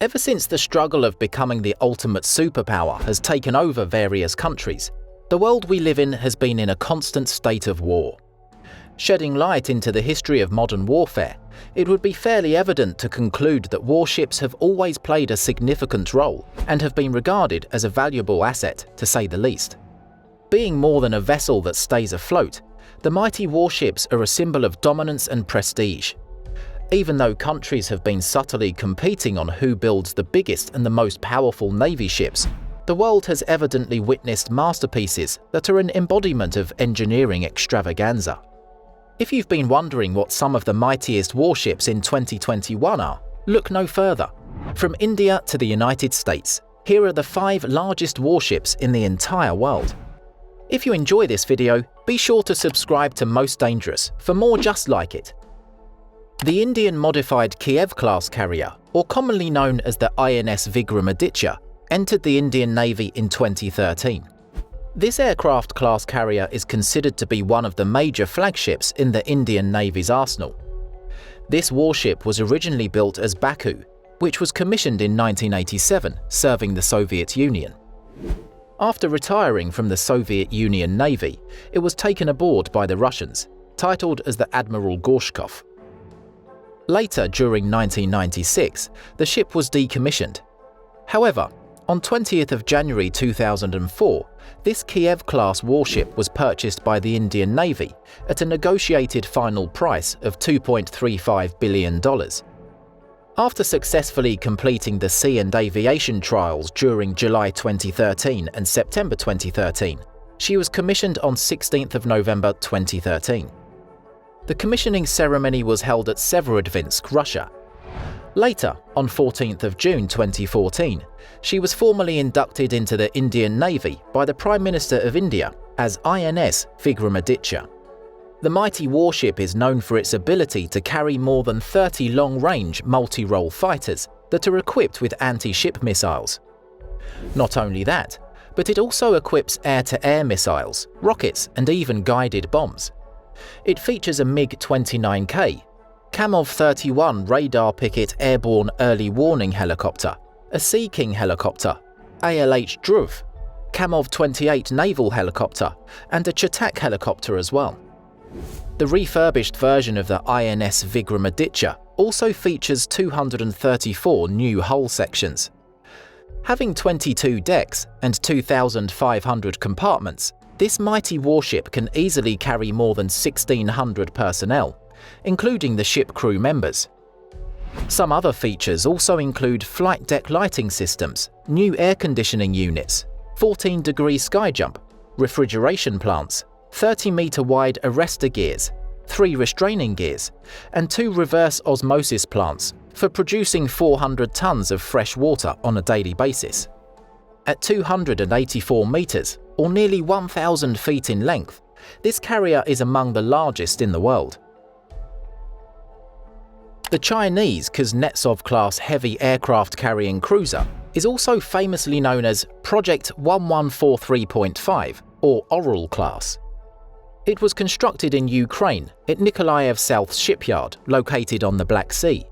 Ever since the struggle of becoming the ultimate superpower has taken over various countries, the world we live in has been in a constant state of war. Shedding light into the history of modern warfare, it would be fairly evident to conclude that warships have always played a significant role and have been regarded as a valuable asset, to say the least. Being more than a vessel that stays afloat, the mighty warships are a symbol of dominance and prestige. Even though countries have been subtly competing on who builds the biggest and the most powerful navy ships, the world has evidently witnessed masterpieces that are an embodiment of engineering extravaganza. If you've been wondering what some of the mightiest warships in 2021 are, look no further. From India to the United States, here are the 5 largest warships in the entire world. If you enjoy this video, be sure to subscribe to Most Dangerous for more just like it. The Indian modified Kiev-class carrier, or commonly known as the INS Vikramaditya, entered the Indian Navy in 2013. This aircraft-class carrier is considered to be one of the major flagships in the Indian Navy's arsenal. This warship was originally built as Baku, which was commissioned in 1987, serving the Soviet Union. After retiring from the Soviet Union Navy, it was taken aboard by the Russians, titled as the Admiral Kuznetsov. Later, during 1996, the ship was decommissioned. However, on 20th of January 2004, this Kiev-class warship was purchased by the Indian Navy at a negotiated final price of $2.35 billion. After successfully completing the sea and aviation trials during July 2013 and September 2013, she was commissioned on 16th of November 2013. The commissioning ceremony was held at Severodvinsk, Russia. Later, on 14th of June 2014, she was formally inducted into the Indian Navy by the Prime Minister of India as INS Vikramaditya. The mighty warship is known for its ability to carry more than 30 long-range multi-role fighters that are equipped with anti-ship missiles. Not only that, but it also equips air-to-air missiles, rockets, and even guided bombs. It features a MiG-29K, Kamov-31 radar picket airborne early warning helicopter, a Sea King helicopter, ALH Dhruv, Kamov-28 naval helicopter, and a Chetak helicopter as well. The refurbished version of the INS Vikramaditya also features 234 new hull sections. Having 22 decks and 2,500 compartments, this mighty warship can easily carry more than 1,600 personnel, including the ship crew members. Some other features also include flight deck lighting systems, new air conditioning units, 14-degree sky jump, refrigeration plants, 30-meter wide arrestor gears, 3 restraining gears, and 2 reverse osmosis plants for producing 400 tons of fresh water on a daily basis. At 284 meters, or nearly 1,000 feet in length, this carrier is among the largest in the world. The Chinese Kuznetsov-class heavy aircraft-carrying cruiser is also famously known as Project 1143.5 or Oral class. It was constructed in Ukraine at Nikolaev South Shipyard, located on the Black Sea.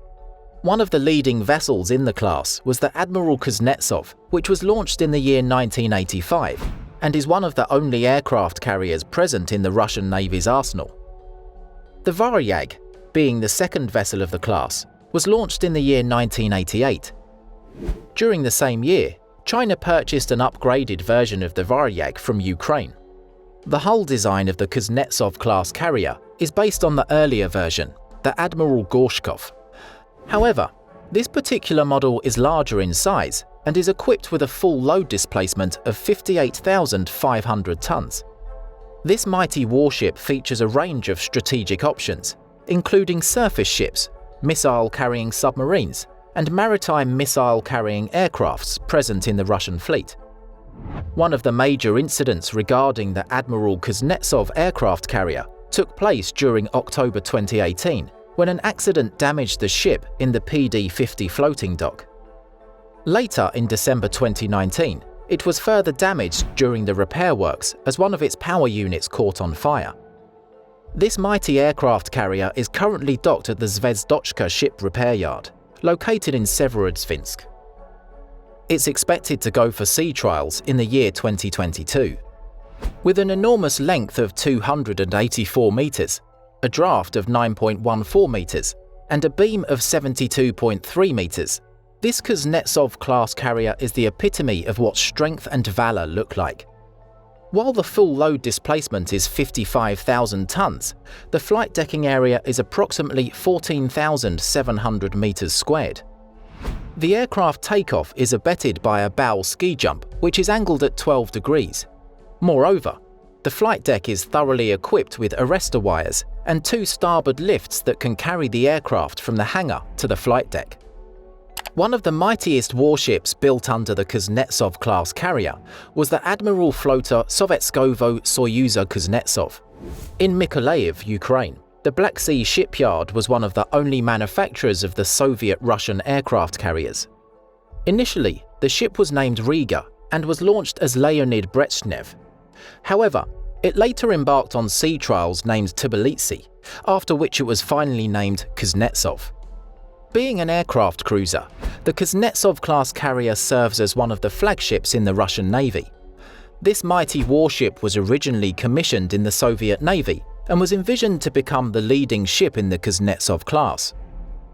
One of the leading vessels in the class was the Admiral Kuznetsov, which was launched in the year 1985 and is one of the only aircraft carriers present in the Russian Navy's arsenal. The Varyag, being the second vessel of the class, was launched in the year 1988. During the same year, China purchased an upgraded version of the Varyag from Ukraine. The hull design of the Kuznetsov-class carrier is based on the earlier version, the Admiral Gorshkov. However, this particular model is larger in size and is equipped with a full load displacement of 58,500 tons. This mighty warship features a range of strategic options, including surface ships, missile-carrying submarines, and maritime missile-carrying aircrafts present in the Russian fleet. One of the major incidents regarding the Admiral Kuznetsov aircraft carrier took place during October 2018, when an accident damaged the ship in the PD-50 floating dock. Later in December 2019, it was further damaged during the repair works as one of its power units caught on fire. This mighty aircraft carrier is currently docked at the Zvezdochka ship repair yard, located in Severodvinsk. It's expected to go for sea trials in the year 2022. With an enormous length of 284 meters, a draft of 9.14 meters, and a beam of 72.3 meters, this Kuznetsov-class carrier is the epitome of what strength and valor look like. While the full load displacement is 55,000 tons, the flight decking area is approximately 14,700 meters squared. The aircraft takeoff is abetted by a bow ski jump, which is angled at 12 degrees. Moreover, the flight deck is thoroughly equipped with arrestor wires and 2 starboard lifts that can carry the aircraft from the hangar to the flight deck. One of the mightiest warships built under the Kuznetsov-class carrier was the Admiral floater Sovetskovo-Soyuza Kuznetsov. In Mykolaiv, Ukraine, the Black Sea shipyard was one of the only manufacturers of the Soviet-Russian aircraft carriers. Initially, the ship was named Riga and was launched as Leonid Brezhnev. However, it later embarked on sea trials named Tbilisi, after which it was finally named Kuznetsov. Being an aircraft cruiser, the Kuznetsov-class carrier serves as one of the flagships in the Russian Navy. This mighty warship was originally commissioned in the Soviet Navy and was envisioned to become the leading ship in the Kuznetsov class.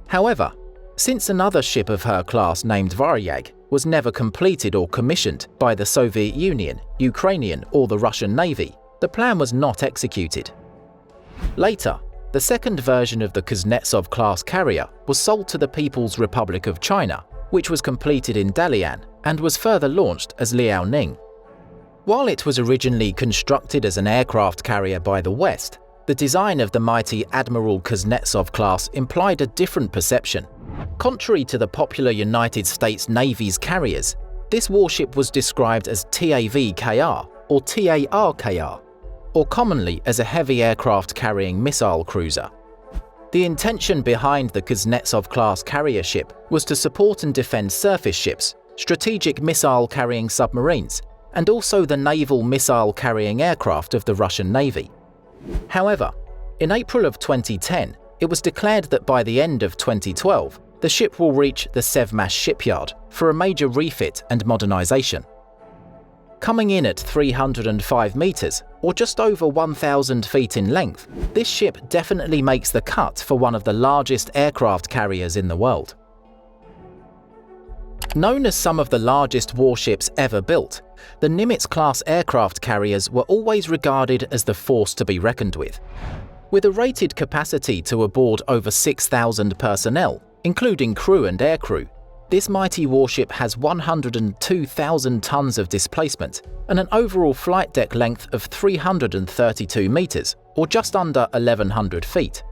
However, since another ship of her class named Varyag was never completed or commissioned by the Soviet Union, Ukrainian or the Russian Navy, the plan was not executed. Later, the second version of the Kuznetsov-class carrier was sold to the People's Republic of China, which was completed in Dalian and was further launched as Liaoning. While it was originally constructed as an aircraft carrier by the West, the design of the mighty Admiral Kuznetsov class implied a different perception. Contrary to the popular United States Navy's carriers, this warship was described as TAV-KR or TAR-KR, or commonly as a heavy aircraft carrying missile cruiser. The intention behind the Kuznetsov-class carrier ship was to support and defend surface ships, strategic missile-carrying submarines, and also the naval missile-carrying aircraft of the Russian Navy. However, in April of 2010, it was declared that by the end of 2012, the ship will reach the Sevmash shipyard for a major refit and modernization. Coming in at 305 meters, or just over 1,000 feet in length, this ship definitely makes the cut for one of the largest aircraft carriers in the world. Known as some of the largest warships ever built, the Nimitz-class aircraft carriers were always regarded as the force to be reckoned with. With a rated capacity to aboard over 6,000 personnel, including crew and aircrew, this mighty warship has 102,000 tons of displacement and an overall flight deck length of 332 meters, or just under 1,100 feet.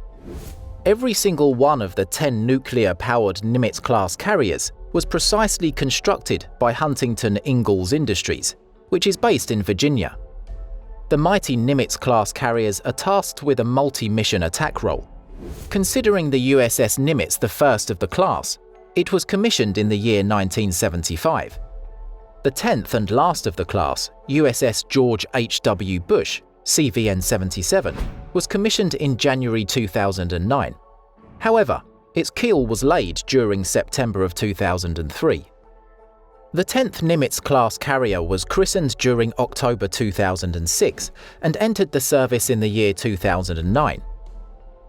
Every single one of the 10 nuclear-powered Nimitz-class carriers was precisely constructed by Huntington Ingalls Industries, which is based in Virginia. The mighty Nimitz-class carriers are tasked with a multi-mission attack role. Considering the USS Nimitz the first of the class, it was commissioned in the year 1975. The 10th and last of the class, USS George H.W. Bush, CVN-77, was commissioned in January 2009. However, its keel was laid during September of 2003. The 10th Nimitz-class carrier was christened during October 2006 and entered the service in the year 2009.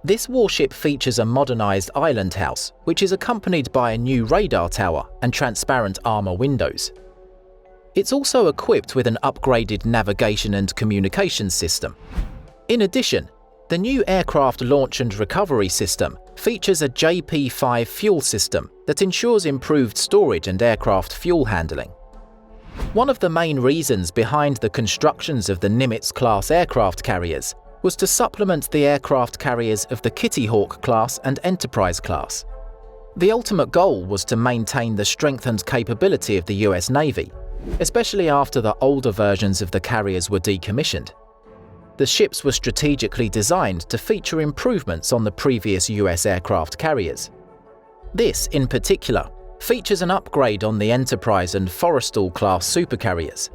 This warship features a modernized island house, which is accompanied by a new radar tower and transparent armor windows. It's also equipped with an upgraded navigation and communication system. In addition, the new aircraft launch and recovery system features a JP5 fuel system that ensures improved storage and aircraft fuel handling. One of the main reasons behind the constructions of the Nimitz-class aircraft carriers was to supplement the aircraft carriers of the Kitty Hawk class and Enterprise class. The ultimate goal was to maintain the strength and capability of the US Navy, especially after the older versions of the carriers were decommissioned. The ships were strategically designed to feature improvements on the previous US aircraft carriers. This, in particular, features an upgrade on the Enterprise and Forrestal class supercarriers.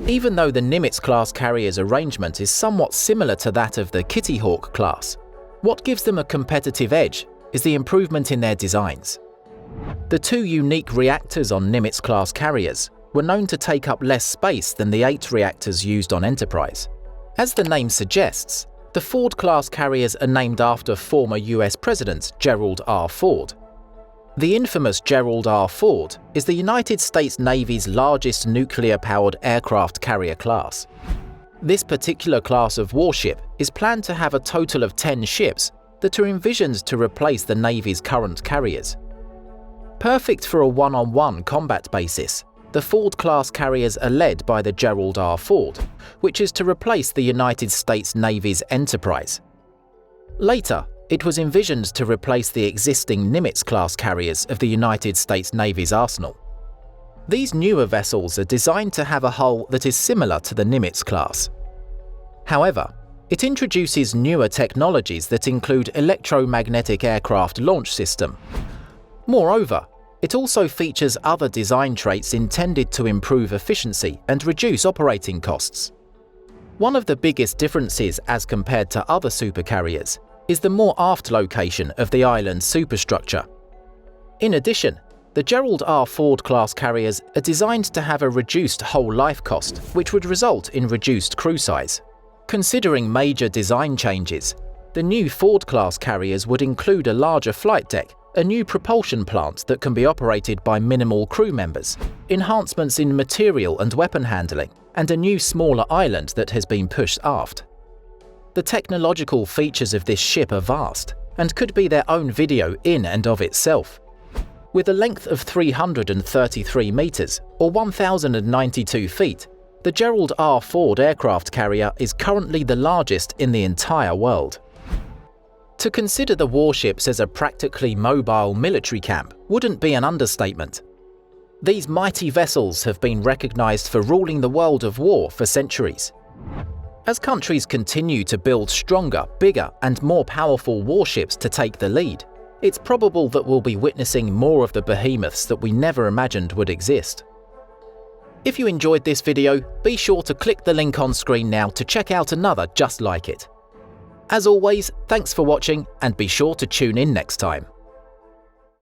Even though the Nimitz-class carriers arrangement is somewhat similar to that of the Kitty Hawk class, what gives them a competitive edge is the improvement in their designs. The two unique reactors on Nimitz-class carriers were known to take up less space than the 8 reactors used on Enterprise. As the name suggests, the Ford-class carriers are named after former US President Gerald R. Ford. The infamous Gerald R. Ford is the United States Navy's largest nuclear-powered aircraft carrier class. This particular class of warship is planned to have a total of 10 ships that are envisioned to replace the Navy's current carriers. Perfect for a one-on-one combat basis, the Ford-class carriers are led by the Gerald R. Ford, which is to replace the United States Navy's Enterprise. Later, it was envisioned to replace the existing Nimitz-class carriers of the United States Navy's arsenal. These newer vessels are designed to have a hull that is similar to the Nimitz class. However, it introduces newer technologies that include electromagnetic aircraft launch system. Moreover, it also features other design traits intended to improve efficiency and reduce operating costs. One of the biggest differences as compared to other supercarriers is the more aft location of the island's superstructure. In addition, the Gerald R. Ford class carriers are designed to have a reduced whole life cost, which would result in reduced crew size. Considering major design changes, the new Ford class carriers would include a larger flight deck, a new propulsion plant that can be operated by minimal crew members, enhancements in material and weapon handling, and a new smaller island that has been pushed aft. The technological features of this ship are vast and could be their own video in and of itself. With a length of 333 meters or 1,092 feet, the Gerald R. Ford aircraft carrier is currently the largest in the entire world. To consider the warships as a practically mobile military camp wouldn't be an understatement. These mighty vessels have been recognized for ruling the world of war for centuries. As countries continue to build stronger, bigger, and more powerful warships to take the lead, it's probable that we'll be witnessing more of the behemoths that we never imagined would exist. If you enjoyed this video, be sure to click the link on screen now to check out another just like it. As always, thanks for watching and be sure to tune in next time.